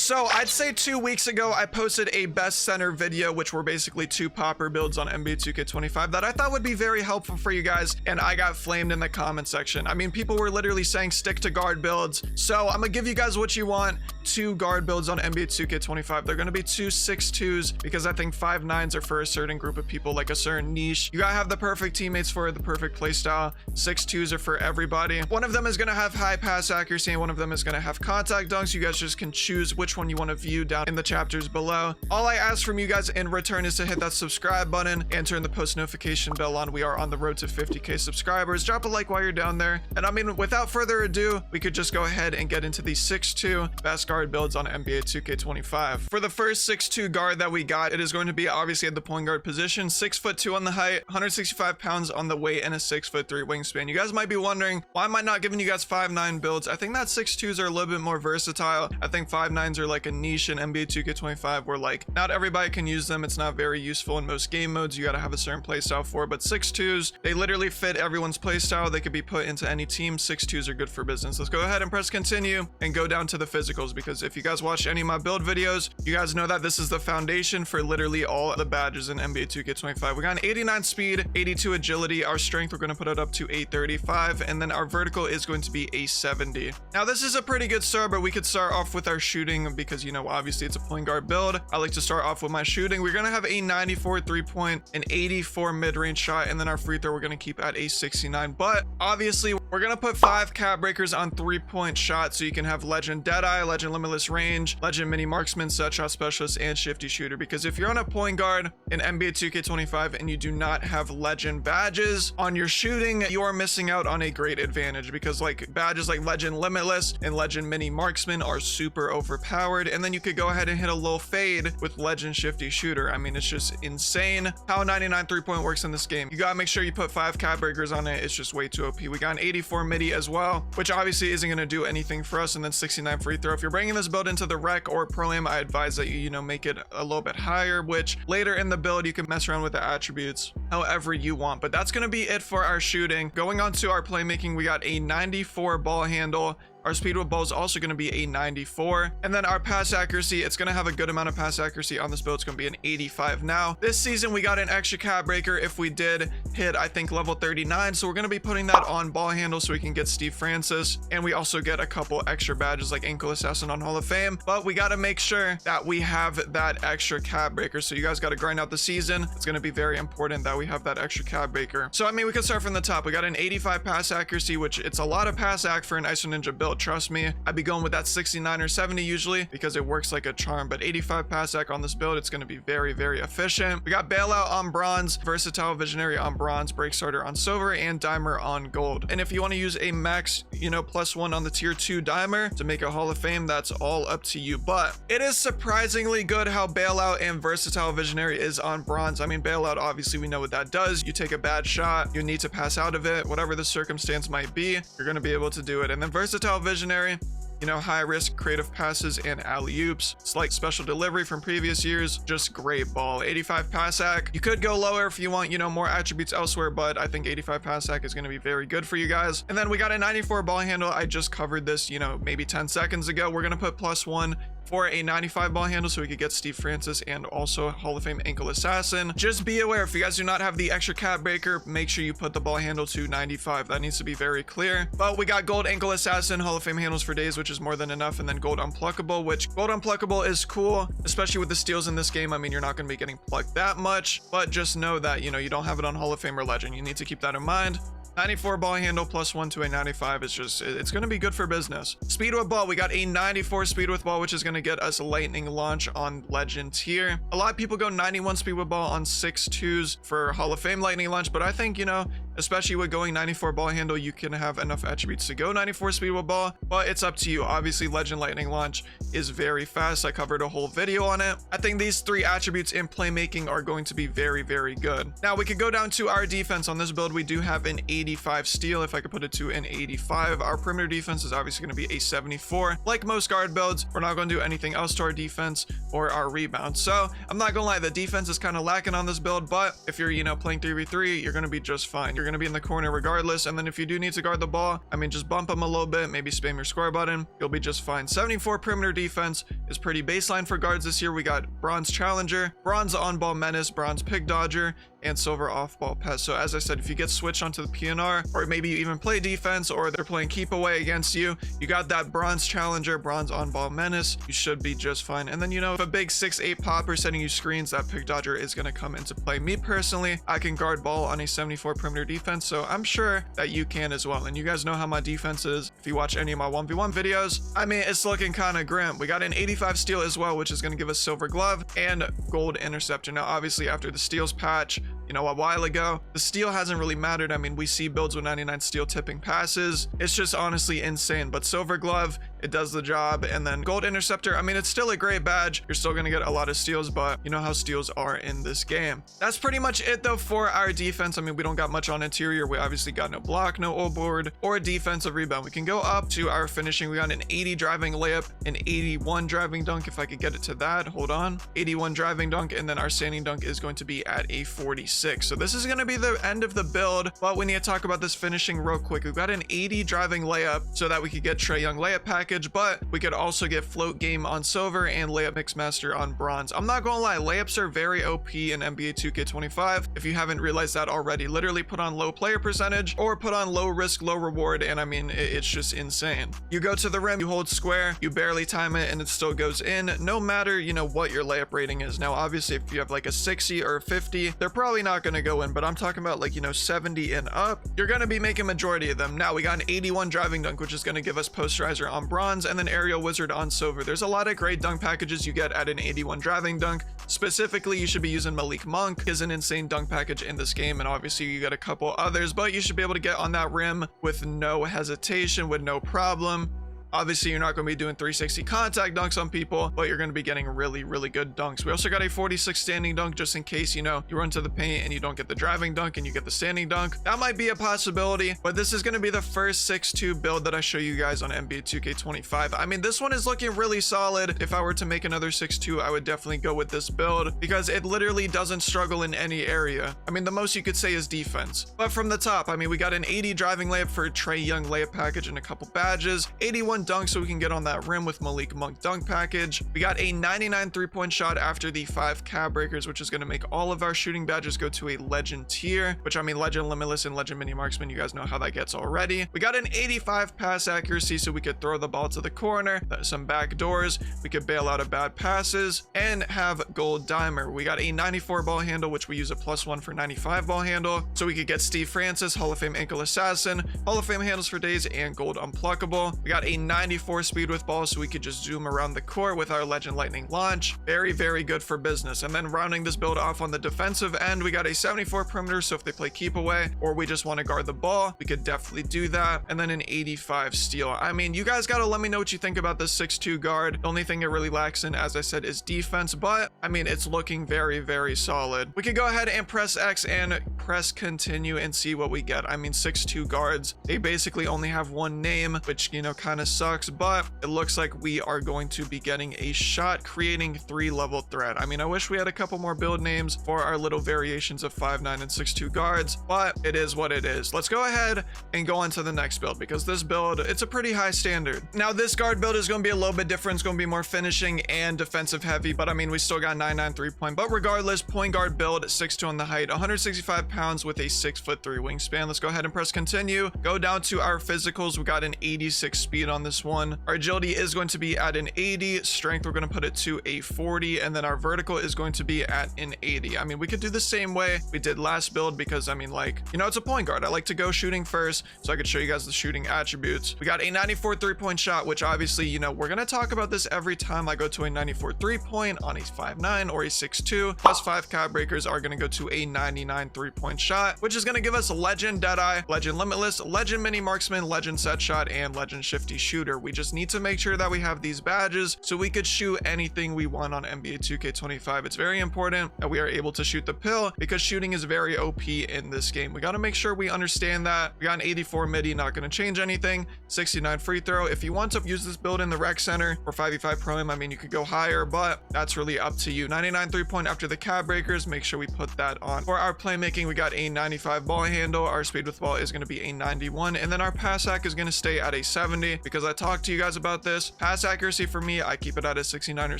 So I'd say 2 weeks ago, I posted a best center video, which were basically 2 popper builds on NBA 2K25 that I thought would be very helpful for you guys. And I got flamed in the comment section. I mean, people were literally saying stick to guard builds. So I'm gonna give you guys what you want. 2 guard builds on NBA 2K25. They're gonna be 2 6'2s because I think 5'9s are for a certain group of people, like a certain niche. You gotta have the perfect teammates for the perfect playstyle. 6'2s are for everybody. One of them is gonna have high pass accuracy and one of them is gonna have contact dunks. You guys just can choose which one you want to view down in the chapters below. All I ask from you guys in return is to hit that subscribe button and turn the post notification bell on. We are on the road to 50k subscribers. Drop a like while you're down there. And I mean, without further ado, we could just go ahead and get into the 6'2 best guard builds on NBA 2K25. For the first 6'2 guard that we got, it is going to be obviously at the point guard position, 6'2" on the height, 165 pounds on the weight, and a 6'3" wingspan. You guys might be wondering, why am I not giving you guys 5'9 builds? I think that 6'2s are a little bit more versatile. I think 5'9s are like a niche in NBA 2K25 where like not everybody can use them. It's not very useful in most game modes. You got to have a certain playstyle for, but 6'2s, they literally fit everyone's playstyle. They could be put into any team. 6'2s are good for business. Let's go ahead and press continue and go down to the physicals, because if you guys watch any of my build videos, you guys know that this is the foundation for literally all the badges in NBA 2K25. We got an 89 speed, 82 agility. Our strength, we're going to put it up to 835, and then our vertical is going to be a 70. Now this is a pretty good start, but we could start off with our shooting because, you know, obviously it's a point guard build. I like to start off with my shooting. We're going to have a 94 3-point, an 84 mid-range shot, and then our free throw we're going to keep at a 69. But obviously we're going to put 5 cap breakers on 3-point shots, so you can have legend deadeye, legend limitless range, legend mini marksman, set shot specialist, and shifty shooter. Because if you're on a point guard in NBA 2K25 and you do not have legend badges on your shooting, you are missing out on a great advantage, because like badges like legend limitless and legend mini marksman are super overpowered, and then you could go ahead and hit a little fade with legend shifty shooter. I mean, it's just insane how 99 3-point works in this game. You gotta make sure you put 5 cap breakers on it. It's just way too OP. We got an 84 midi as well, which obviously isn't gonna do anything for us, and then 69 free throw. If you're bringing this build into the rec or pro-am, I advise that you know, make it a little bit higher, which later in the build you can mess around with the attributes however you want. But that's gonna be it for our shooting. Going on to our playmaking, we got a 94 ball handle. Our speed with ball is also going to be a 94. And then our pass accuracy, it's going to have a good amount of pass accuracy on this build. It's going to be an 85. Now, this season, we got an extra cap breaker if we did hit, I think, level 39. So we're going to be putting that on ball handle so we can get Steve Francis. And we also get a couple extra badges like Ankle Assassin on Hall of Fame. But we got to make sure that we have that extra cap breaker. So you guys got to grind out the season. It's going to be very important that we have that extra cap breaker. So, I mean, we could start from the top. We got an 85 pass accuracy, which it's a lot of pass acc for an IsoNinja build. Trust me, I'd be going with that 69 or 70 usually because it works like a charm. But 85 pass acc on this build, it's going to be very, very efficient. We got bailout on bronze, versatile visionary on bronze, break starter on silver, and dimer on gold. And if you want to use a max, you know, +1 on the tier 2 dimer to make a Hall of Fame, that's all up to you. But it is surprisingly good how bailout and versatile visionary is on bronze. I mean, bailout, obviously we know what that does. You take a bad shot, you need to pass out of it, whatever the circumstance might be, you're going to be able to do it. And then versatile visionary, you know, high risk creative passes and alley-oops. It's like special delivery from previous years. Just great ball. 85 pass acc. You could go lower if you want, you know, more attributes elsewhere, but I think 85 pass acc is going to be very good for you guys. And then we got a 94 ball handle. I just covered this, you know, maybe 10 seconds ago. We're going to put +1 for a 95 ball handle so we could get Steve Francis and also Hall of Fame Ankle Assassin. Just be aware, if you guys do not have the extra cap breaker, make sure you put the ball handle to 95. That needs to be very clear. But we got gold Ankle Assassin, Hall of Fame handles for days, which is more than enough, and then gold unpluckable, which gold unpluckable is cool, especially with the steals in this game. I mean, you're not going to be getting plucked that much, but just know that, you know, you don't have it on Hall of Fame or Legend. You need to keep that in mind. 94 ball handle +1 to a 95 is just, it's going to be good for business. Speed with ball, we got a 94 speed with ball, which is going to get us a lightning launch on legend tier. A lot of people go 91 speed with ball on 6'2s for Hall of Fame lightning launch, but I think, you know, especially with going 94 ball handle, you can have enough attributes to go 94 speed with ball, but it's up to you. Obviously, legend lightning launch is very fast. I covered a whole video on it. I think these 3 attributes in playmaking are going to be very, very good. Now we could go down to our defense. On this build, we do have an 85 steal. If I could put it to an 85, our perimeter defense is obviously going to be a 74. Like most guard builds, we're not going to do anything else to our defense or our rebound. So I'm not gonna lie, the defense is kind of lacking on this build, but if you're, you know, playing 3v3, you're going to be just fine. You're going to be in the corner regardless. And then if you do need to guard the ball, I mean, just bump them a little bit, maybe spam your square button. You'll be just fine. 74 perimeter defense is pretty baseline for guards this year. We got bronze challenger, bronze on-ball menace, bronze pig dodger, and silver off-ball pest. So as I said, if you get switched onto the PNR, or maybe you even play defense, or they're playing keep away against you, you got that bronze challenger, bronze on-ball menace, you should be just fine. And then, you know, if a big 6'8 popper setting you screens, that pig dodger is going to come into play. Me personally, I can guard ball on a 74 perimeter defense, so I'm sure that you can as well. And you guys know how my defense is if you watch any of my 1v1 videos. I mean, it's looking kind of grim. We got an 85 steal as well, which is going to give us silver glove and gold interceptor. Now, obviously, after the steals patch, you know, a while ago, the steal hasn't really mattered. I mean, we see builds with 99 steal tipping passes. It's just honestly insane. But silver glove, it does the job. And then gold interceptor, I mean, it's still a great badge. You're still going to get a lot of steals, but you know how steals are in this game. That's pretty much it though for our defense. I mean, we don't got much on interior. We obviously got no block, no O board, or a defensive rebound. We can go up to our finishing. We got an 80 driving layup, an 81 driving dunk. If I could get it to that, hold on. 81 driving dunk, and then our standing dunk is going to be at a 46. So this is going to be the end of the build, but we need to talk about this finishing real quick. We've got an 80 driving layup so that we could get Trae Young layup package, but we could also get float game on silver and layup mix master on bronze. I'm not gonna lie, layups are very OP in NBA 2K25. If you haven't realized that already, literally put on low player percentage or put on low risk, low reward, and I mean, it's just insane. You go to the rim, you hold square, you barely time it, and it still goes in, no matter, you know, what your layup rating is. Now, obviously, if you have like a 60 or a 50, they're probably not gonna go in, but I'm talking about like, you know, 70 and up, you're gonna be making majority of them. Now we got an 81 driving dunk, which is gonna give us posterizer on bronze, and then aerial wizard on silver. There's a lot of great dunk packages you get at an 81 driving dunk. Specifically, you should be using Malik Monk, is an insane dunk package in this game, and obviously you got a couple others, but you should be able to get on that rim with no hesitation, with no problem. Obviously, you're not going to be doing 360 contact dunks on people, but you're going to be getting really, really good dunks. We also got a 46 standing dunk just in case, you know, you run to the paint and you don't get the driving dunk and you get the standing dunk. That might be a possibility, but this is going to be the first 6'2 build that I show you guys on NBA 2K25. I mean, this one is looking really solid. If I were to make another 6'2, I would definitely go with this build because it literally doesn't struggle in any area. I mean, the most you could say is defense. But from the top, I mean, we got an 80 driving layup for a Trae Young layup package and a couple badges, 81 dunk so we can get on that rim with Malik Monk dunk package. We got a 99 3-point shot after the 5 cab breakers, which is going to make all of our shooting badges go to a legend tier, which I mean, legend limitless and legend mini marksman, you guys know how that gets already. We got an 85 pass accuracy so we could throw the ball to the corner, some back doors, we could bail out of bad passes, and have gold dimer. We got a 94 ball handle, which we use a +1 for 95 ball handle, so we could get Steve Francis, Hall of Fame ankle assassin, Hall of Fame handles for days, and gold unpluckable. We got a 94 speed with ball so we could just zoom around the court with our legend lightning launch. Very, very good for business. And then rounding this build off on the defensive end, we got a 74 perimeter, so if they play keep away or we just want to guard the ball, we could definitely do that. And then an 85 steal. I mean, you guys gotta let me know what you think about this 6'2 guard. The only thing it really lacks in, as I said, is defense, but I mean, it's looking very, very solid. We could go ahead and press X and press continue and see what we get. I mean, 6'2 guards, they basically only have one name, which, you know, kind of sucks, but it looks like we are going to be getting a shot creating 3-level threat. I mean, I wish we had a couple more build names for our little variations of 5'9 and 6'2 guards, but it is what it is. Let's go ahead and go on to the next build because this build, it's a pretty high standard. Now, this guard build is going to be a little bit different. It's going to be more finishing and defensive heavy, but I mean, we still got 99 3-point, but regardless, point guard build, 6'2 on the height, 165 pounds with a 6'3" wingspan. Let's go ahead and press continue. Go down to our physicals. We got an 86 speed on this one. Our agility is going to be at an 80, strength we're going to put it to a 40, and then our vertical is going to be at an 80. I mean, we could do the same way we did last build because I mean, like, you know, it's a point guard. I like to go shooting first so I could show you guys the shooting attributes. We got a 94 3-point shot, which obviously, you know, we're going to talk about this every time I go to a 94 3-point on a 5'9 or a 6'2. Plus 5 cab breakers are going to go to a 99 3-point shot, which is going to give us legend deadeye, legend limitless, legend mini marksman, legend set shot, and legend shifty shooter. shooter. We just need to make sure that we have these badges so we could shoot anything we want on NBA 2K25. It's very important that we are able to shoot the pill because shooting is very OP in this game. We got to make sure we understand that. We got an 84 midi, not going to change anything. 69 free throw. If you want to use this build in the rec center or 5v5 pro him, I mean, you could go higher, but that's really up to you. 99 3-point after the cap breakers. Make sure we put that on. For our playmaking, we got a 95 ball handle. Our speed with ball is going to be a 91, and then our pass acc is going to stay at a 70 because I talked to you guys about this. Pass accuracy for me, I keep it at a 69 or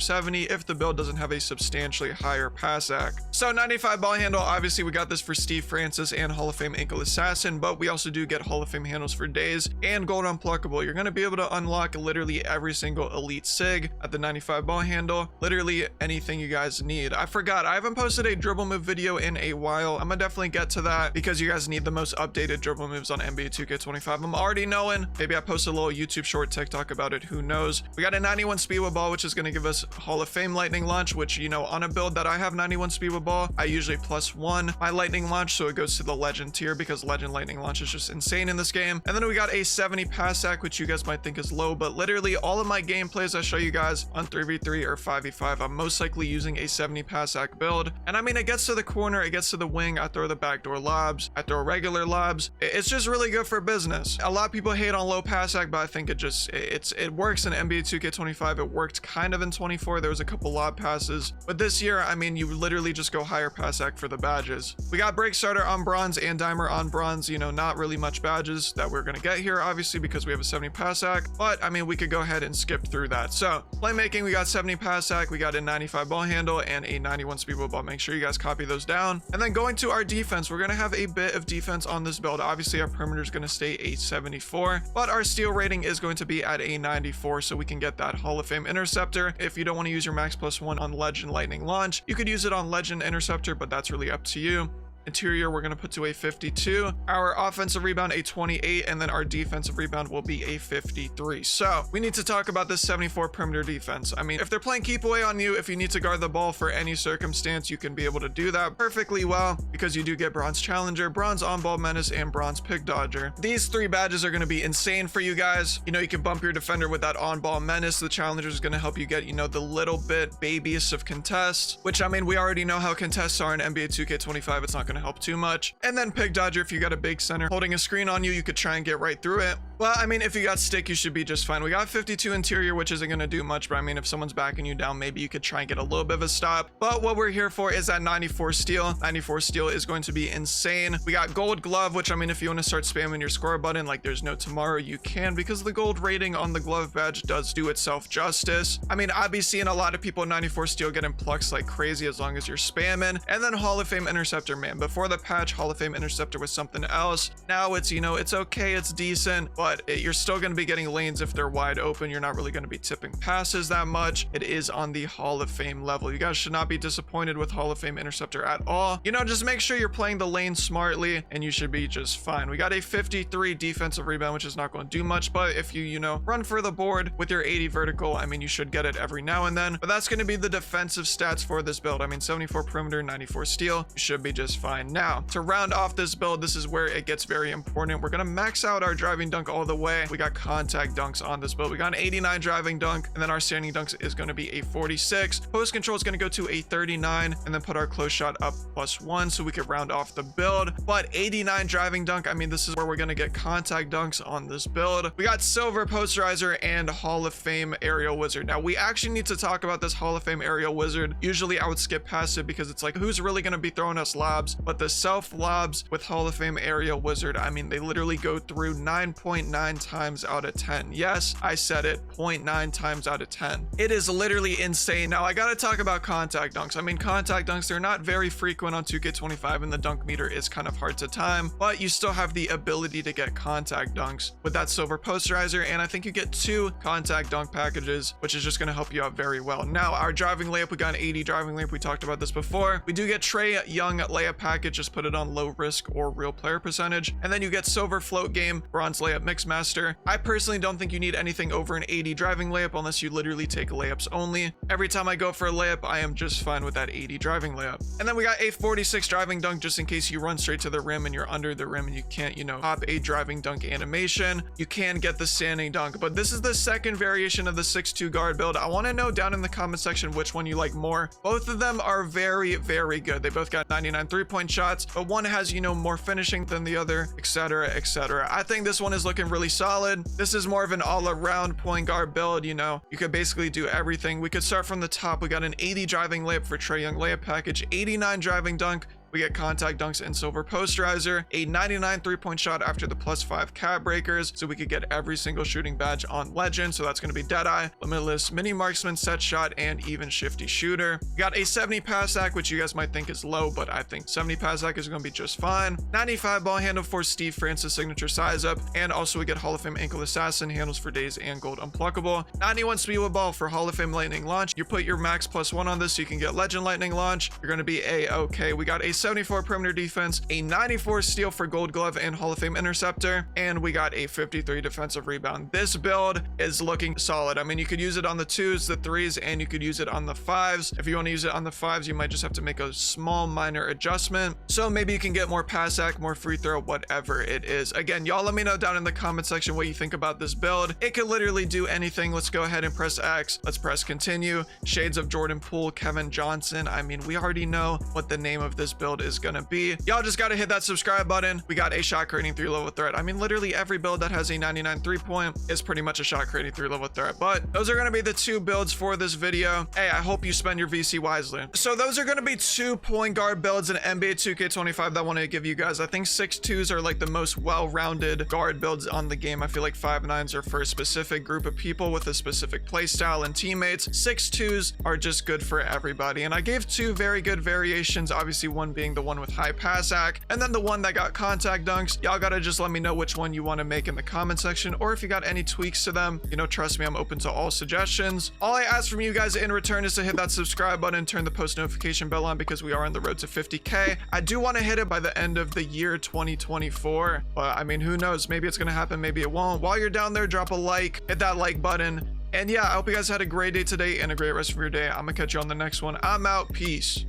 70 if the build doesn't have a substantially higher pass acc. So 95 ball handle, obviously we got this for Steve Francis and Hall of Fame ankle assassin, but we also do get Hall of Fame handles for days and gold unpluckable. You're going to be able to unlock literally every single elite sig at the 95 ball handle, literally anything you guys need. I forgot, I haven't posted a dribble move video in a while. I'm gonna definitely get to that because you guys need the most updated dribble moves on NBA 2K25. I'm already knowing. Maybe I post a little YouTube short TikTok about it, who knows. We got a 91 speed with ball, which is going to give us Hall of Fame lightning launch, which, you know, on a build that I have 91 speed with ball, I usually +1 my lightning launch, so it goes to the legend tier because legend lightning launch is just insane in this game. And then we got a 70 pass acc, which you guys might think is low, but literally all of my gameplays I show you guys on 3v3 or 5v5, I'm most likely using a 70 pass acc build. And I mean, it gets to the corner, it gets to the wing, I throw the backdoor lobs, I throw regular lobs. It's just really good for business. A lot of people hate on low pass acc, but I think it works in NBA 2K25. It worked kind of in 24. There was a couple lob passes, but this year, I mean, you literally just go higher pass acc for the badges. We got break starter on bronze and dimer on bronze. You know, not really much badges that we're gonna get here, obviously, because we have a 70 pass acc, but I mean, we could go ahead and skip through that. So playmaking, we got 70 pass acc, we got a 95 ball handle and a 91 speed with ball. Make sure you guys copy those down. And then going to our defense, we're gonna have a bit of defense on this build. Obviously, our perimeter is gonna stay a 74, but our steal rating is going to be at a 94, so we can get that Hall of Fame interceptor. If you don't want to use your max +1 on legend lightning launch, you could use it on legend interceptor, but that's really up to you. Interior, we're going to put to a 52. Our offensive rebound, a 28, and then our defensive rebound will be a 53. So we need to talk about this 74 perimeter defense. I mean, if they're playing keep away on you, if you need to guard the ball for any circumstance, you can be able to do that perfectly well because you do get bronze challenger, bronze on ball menace, and bronze pick dodger. These 3 badges are going to be insane for you guys. You know, you can bump your defender with that on ball menace. The challenger is going to help you get, you know, the little bit babiest of contests, which I mean, we already know how contests are in NBA 2K25. It's not going to help too much. And then pick dodger, if you got a big center holding a screen on you, you could try and get right through it. Well, I mean, if you got stick, you should be just fine. We got 52 interior, which isn't going to do much, but I mean, if someone's backing you down, maybe you could try and get a little bit of a stop. But what we're here for is that 94 steal. 94 steal is going to be insane. We got gold glove, which I mean, if you want to start spamming your score button like there's no tomorrow, you can, because the gold rating on the glove badge does do itself justice. I mean, I'd be seeing a lot of people 94 steal getting plucks like crazy as long as you're spamming. And then Hall of Fame interceptor, man. Before the patch, Hall of Fame interceptor was something else. Now it's, you know, it's okay, it's decent, but you're still going to be getting lanes if they're wide open. You're not really going to be tipping passes that much. It is on the Hall of Fame level. You guys should not be disappointed with Hall of Fame interceptor at all. You know, just make sure you're playing the lane smartly and you should be just fine. We got a 53 defensive rebound, which is not going to do much, but if you know, run for the board with your 80 vertical, I mean, you should get it every now and then. But that's going to be the defensive stats for this build. I mean, 74 perimeter, 94 steal, you should be just fine. Now, to round off this build, this is where it gets very important. We're going to max out our driving dunk all the way. We got contact dunks on this build. We got an 89 driving dunk, and then our standing dunks is going to be a 46. Post control is going to go to a 39, and then put our close shot up +1 so we could round off the build. But 89 driving dunk, I mean, this is where we're going to get contact dunks on this build. We got silver posterizer and Hall of Fame aerial wizard. Now, we actually need to talk about this Hall of Fame aerial wizard. Usually I would skip past it because it's like, who's really going to be throwing us lobs? But the self lobs with Hall of Fame aerial wizard, I mean, they literally go through 9.9 times out of 10. Yes, I said it, 0.9 times out of 10. It is literally insane. Now, I got to talk about contact dunks. I mean, contact dunks, they're not very frequent on 2K25, and the dunk meter is kind of hard to time, but you still have the ability to get contact dunks with that silver posterizer, and I think you get 2 contact dunk packages, which is just going to help you out very well. Now, our driving layup, we got an 80 driving layup. We talked about this before. We do get Trae Young layup package, just put it on low risk or real player percentage, and then you get silver float game, bronze layup Mixmaster. I personally don't think you need anything over an 80 driving layup unless you literally take layups only. Every time I go for a layup, I am just fine with that 80 driving layup. And then we got a 46 driving dunk just in case you run straight to the rim and you're under the rim and you can't, you know, hop a driving dunk animation. You can get the standing dunk, but this is the second variation of the 6'2 guard build. I want to know down in the comment section which one you like more. Both of them are very, very good. They both got 99 3-point shots, but one has, you know, more finishing than the other, etc, etc. I think this one is looking really solid. This is more of an all-around point guard build. You know, you could basically do everything. We could start from the top. We got an 80 driving layup for Trae Young layup package, 89 driving dunk. We get contact dunks and silver posterizer, a 99 3-point shot after the +5 cat breakers, so we could get every single shooting badge on legend. So that's going to be Deadeye, Limitless, Mini Marksman, Set Shot, and even Shifty Shooter. We got a 70 Pass Acc, which you guys might think is low, but I think 70 Pass Acc is going to be just fine. 95 ball handle for Steve Francis signature size up, and also we get Hall of Fame Ankle Assassin handles for days and gold unpluckable. 91 Speedwood ball for Hall of Fame Lightning Launch. You put your max +1 on this so you can get Legend Lightning Launch. You're going to be a-okay. We got a 74 perimeter defense, a 94 steal for Gold Glove and Hall of Fame interceptor, and we got a 53 defensive rebound. This build is looking solid. I mean, you could use it on the 2s, the 3s, and you could use it on the 5s. If you want to use it on the 5s, you might just have to make a small minor adjustment. So maybe you can get more Pass Acc, more free throw, whatever it is. Again, y'all let me know down in the comment section what you think about this build. It could literally do anything. Let's go ahead and press X. Let's press continue. Shades of Jordan Poole, Kevin Johnson. I mean, we already know what the name of this build is gonna be. Y'all just gotta hit that subscribe button. We got a shot creating 3-level threat. I mean, literally every build that has a 99 3-point is pretty much a shot creating 3-level threat. But those are gonna be the 2 builds for this video. Hey, I hope you spend your VC wisely. So those are gonna be 2 point guard builds in NBA 2K25 that I want to give you guys. I think 6'2s are like the most well-rounded guard builds on the game. I feel like 5'9s are for a specific group of people with a specific play style and teammates. 6'2s are just good for everybody. And I gave 2 very good variations, obviously one being the one with high Pass Acc, and then the one that got contact dunks. Y'all gotta just let me know which one you want to make in the comment section, or if you got any tweaks to them. You know, trust me, I'm open to all suggestions. All I ask from you guys in return is to hit that subscribe button, turn the post notification bell on, because we are on the road to 50K. I do want to hit it by the end of the year 2024, but I mean, who knows? Maybe it's gonna happen, maybe it won't. While you're down there, drop a like, hit that like button. And yeah, I hope you guys had a great day today and a great rest of your day. I'm gonna catch you on the next one. I'm out. Peace.